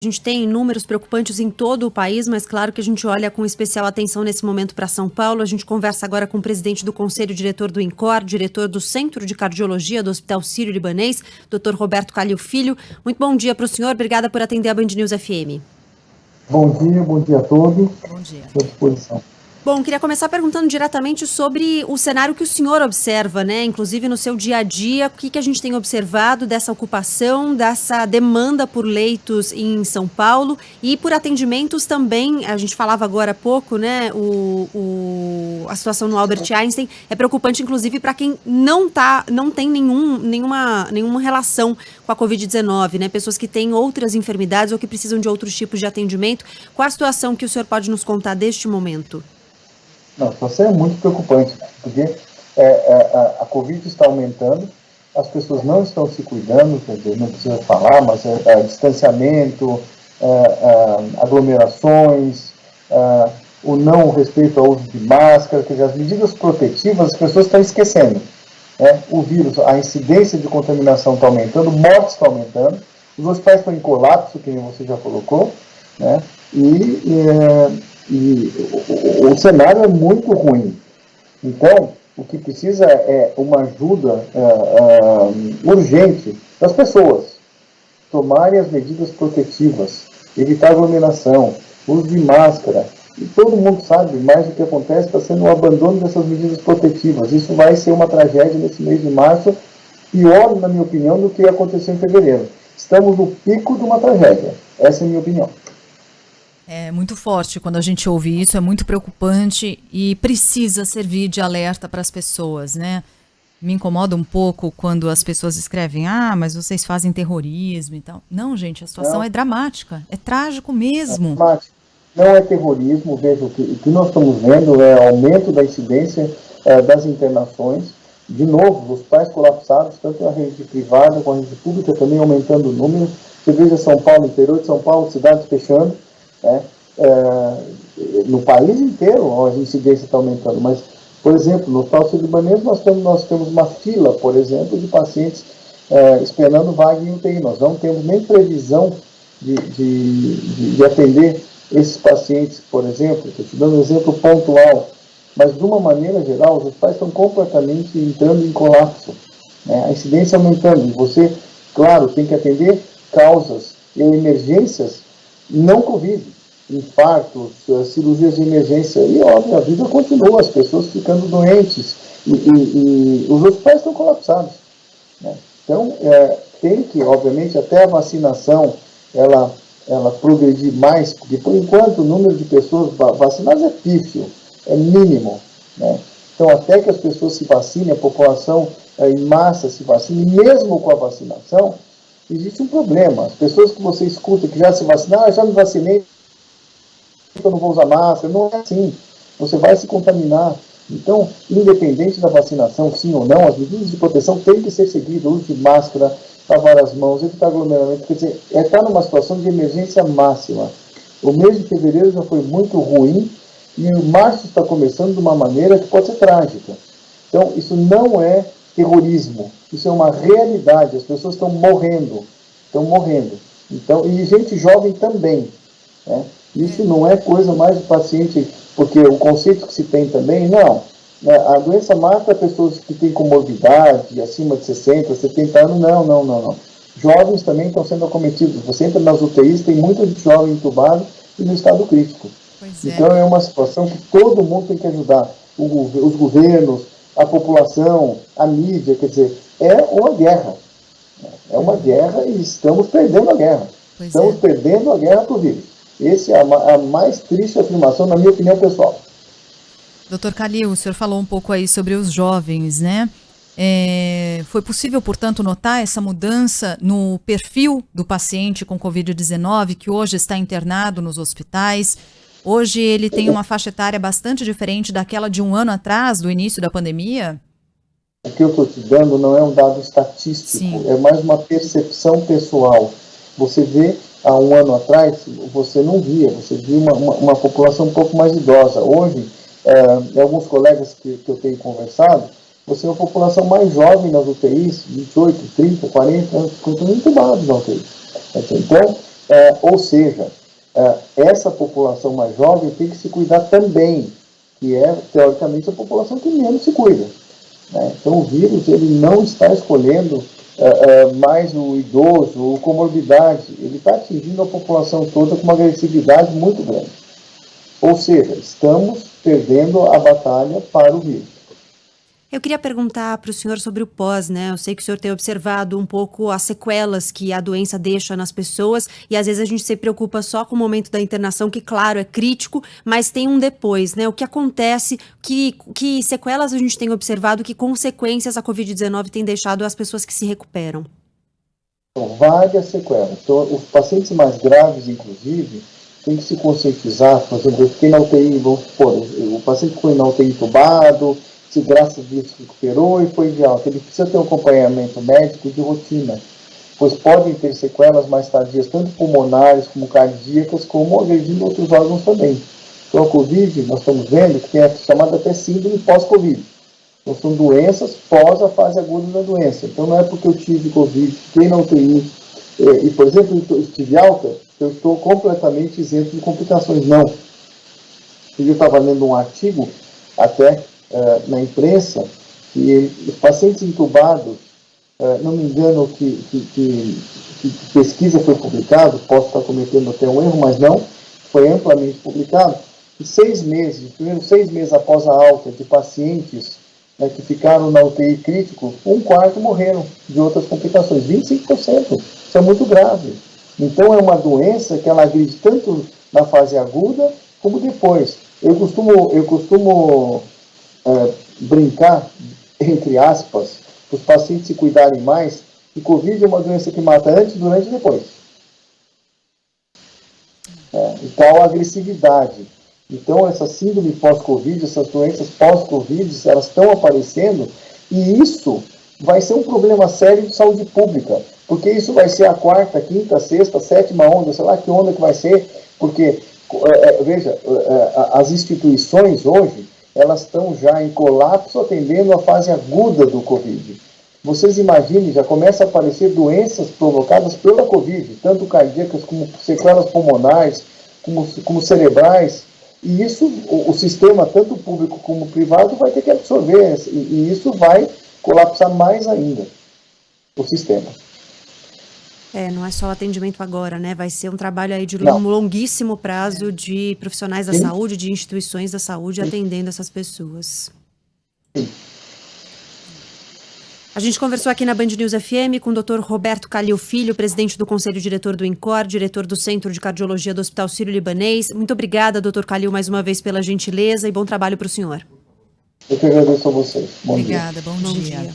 A gente tem números preocupantes em todo o país, mas claro que a gente olha com especial atenção nesse momento para São Paulo. A gente conversa agora com o presidente do Conselho, diretor do INCOR, diretor do Centro de Cardiologia do Hospital Sírio-Libanês, Dr. Roberto Calil Filho. Muito bom dia para o senhor, obrigada por atender a Band News FM. Bom dia a todos. Bom dia. À disposição. Bom, queria começar perguntando diretamente sobre o cenário que o senhor observa, né? Inclusive no seu dia a dia, o que a gente tem observado dessa ocupação, dessa demanda por leitos em São Paulo e por atendimentos também. A gente falava agora há pouco, né? A situação no Albert Einstein é preocupante, inclusive, para quem não tem nenhuma relação com a Covid-19, né? Pessoas que têm outras enfermidades ou que precisam de outros tipos de atendimento. Qual a situação que o senhor pode nos contar deste momento? Não, a situação é muito preocupante, porque a Covid está aumentando, as pessoas não estão se cuidando, quer dizer, não precisa falar, mas distanciamento, aglomerações, o não respeito ao uso de máscara, quer dizer, as medidas protetivas as pessoas estão esquecendo. Né? O vírus, a incidência de contaminação está aumentando, mortes estão aumentando, os hospitais estão em colapso, que você já colocou, né? E o cenário é muito ruim. Então, o que precisa é uma ajuda urgente das pessoas. Tomarem as medidas protetivas, evitar aglomeração, uso de máscara. E todo mundo sabe, mais o que acontece está sendo o abandono dessas medidas protetivas. Isso vai ser uma tragédia nesse mês de março, pior, na minha opinião, do que aconteceu em fevereiro. Estamos no pico de uma tragédia. Essa é a minha opinião. É muito forte quando a gente ouve isso, é muito preocupante e precisa servir de alerta para as pessoas, né? Me incomoda um pouco quando as pessoas escrevem, mas vocês fazem terrorismo e tal. Não, gente, a situação é dramática, é trágico mesmo. Não é terrorismo, veja, o que nós estamos vendo é aumento da incidência das internações. De novo, os hospitais colapsados, tanto a rede privada como a rede pública também aumentando o número. Você veja São Paulo, interior de São Paulo, cidades fechando. No país inteiro a incidência está aumentando, mas, por exemplo, no Hospital Sírio-Libanês nós temos uma fila, por exemplo, de pacientes esperando vaga em UTI. Nós não temos nem previsão de atender esses pacientes, por exemplo. Estou te dando um exemplo pontual, mas de uma maneira geral os hospitais estão completamente entrando em colapso, né? A incidência aumentando, e você, claro, tem que atender causas e emergências não Covid, infartos, cirurgias de emergência, e óbvio, a vida continua, as pessoas ficando doentes, e os hospitais estão colapsados, né? Então, tem que, obviamente, até a vacinação, ela progredir mais, porque por enquanto o número de pessoas vacinadas é pífio, é mínimo, né? Então, até que as pessoas se vacinem, a população em massa se vacine, mesmo com a vacinação, existe um problema. As pessoas que você escuta que já se vacinaram, já me vacinei, eu não vou usar máscara. Não é assim. Você vai se contaminar. Então, independente da vacinação, sim ou não, as medidas de proteção têm que ser seguidas. O uso de máscara, lavar as mãos, evitar aglomeramento. Quer dizer, está numa situação de emergência máxima. O mês de fevereiro já foi muito ruim e o março está começando de uma maneira que pode ser trágica. Então, isso não é terrorismo. Isso é uma realidade. As pessoas estão morrendo. Então, e gente jovem também, né? Isso não é coisa mais de paciente, porque o conceito que se tem também, não. A doença mata pessoas que têm comorbidade, acima de 60, 70 anos, não. Jovens também estão sendo acometidos. Você entra nas UTIs, tem muita gente jovem entubada e no estado crítico. Então é uma situação que todo mundo tem que ajudar. Os governos, a população, a mídia, quer dizer, é uma guerra. É uma guerra e estamos perdendo a guerra. Perdendo a guerra por vírus. Essa é a mais triste afirmação, na minha opinião pessoal. Dr. Calil, o senhor falou um pouco aí sobre os jovens, né? Foi possível, portanto, notar essa mudança no perfil do paciente com Covid-19, que hoje está internado nos hospitais. Hoje ele tem uma faixa etária bastante diferente daquela de um ano atrás, do início da pandemia? O que eu estou te dando não é um dado estatístico, sim, é mais uma percepção pessoal. Você vê, há um ano atrás, você não via, você via uma população um pouco mais idosa. Hoje, alguns colegas que eu tenho conversado, você é uma população mais jovem nas UTIs, 28, 30, 40 anos, ficam entubados na UTI. Então, Ou seja, essa população mais jovem tem que se cuidar também, que é, teoricamente, a população que menos se cuida, né? Então, o vírus ele não está escolhendo mais o idoso, o comorbidade, ele está atingindo a população toda com uma agressividade muito grande. Ou seja, estamos perdendo a batalha para o vírus. Eu queria perguntar para o senhor sobre o pós, né? Eu sei que o senhor tem observado um pouco as sequelas que a doença deixa nas pessoas e às vezes a gente se preocupa só com o momento da internação, que claro, é crítico, mas tem um depois, né? O que acontece, que sequelas a gente tem observado, que consequências a Covid-19 tem deixado às pessoas que se recuperam? Então, várias sequelas. Então, os pacientes mais graves, inclusive, tem que se conscientizar. Por exemplo, eu fiquei na UTI, vamos supor, o paciente foi na UTI entubado, se graças a Deus se recuperou e foi de alta. Ele precisa ter um acompanhamento médico de rotina, pois podem ter sequelas mais tardias, tanto pulmonares como cardíacas, como agredindo outros órgãos também. Então, a Covid, nós estamos vendo que tem a chamada até síndrome pós-Covid. Então, são doenças pós a fase aguda da doença. Então, não é porque eu tive Covid, fiquei na UTI, e, por exemplo, eu estive alta, eu estou completamente isento de complicações. Não. Eu estava lendo um artigo, até na imprensa, que os pacientes intubados, não me engano que pesquisa foi publicada, posso estar cometendo até um erro, mas não, foi amplamente publicado, que 6 meses, os primeiros 6 meses após a alta de pacientes que ficaram na UTI crítico, 1/4 morreram de outras complicações, 25%, isso é muito grave. Então é uma doença que ela agride tanto na fase aguda como depois. Eu costumo brincar, entre aspas, para os pacientes se cuidarem mais, que Covid é uma doença que mata antes, durante e depois. Então, a agressividade. Então, essa síndrome pós-Covid, essas doenças pós-Covid, elas estão aparecendo, e isso vai ser um problema sério de saúde pública, porque isso vai ser a 4ª, 5ª, 6ª, 7ª onda, sei lá que onda que vai ser, porque, veja, as instituições hoje, elas estão já em colapso atendendo a fase aguda do Covid. Vocês imaginem, já começa a aparecer doenças provocadas pela Covid, tanto cardíacas como sequelas pulmonares, como cerebrais, e isso, o sistema, tanto público como privado, vai ter que absorver, e isso vai colapsar mais ainda o sistema. Não é só o atendimento agora, né? Vai ser um trabalho aí de longuíssimo prazo de profissionais da saúde, de instituições da saúde atendendo essas pessoas. Sim. A gente conversou aqui na Band News FM com o Dr. Roberto Calil Filho, presidente do Conselho Diretor do INCOR, diretor do Centro de Cardiologia do Hospital Sírio-Libanês. Muito obrigada, Dr. Calil, mais uma vez pela gentileza e bom trabalho para o senhor. Eu que agradeço a vocês. Obrigada, bom dia.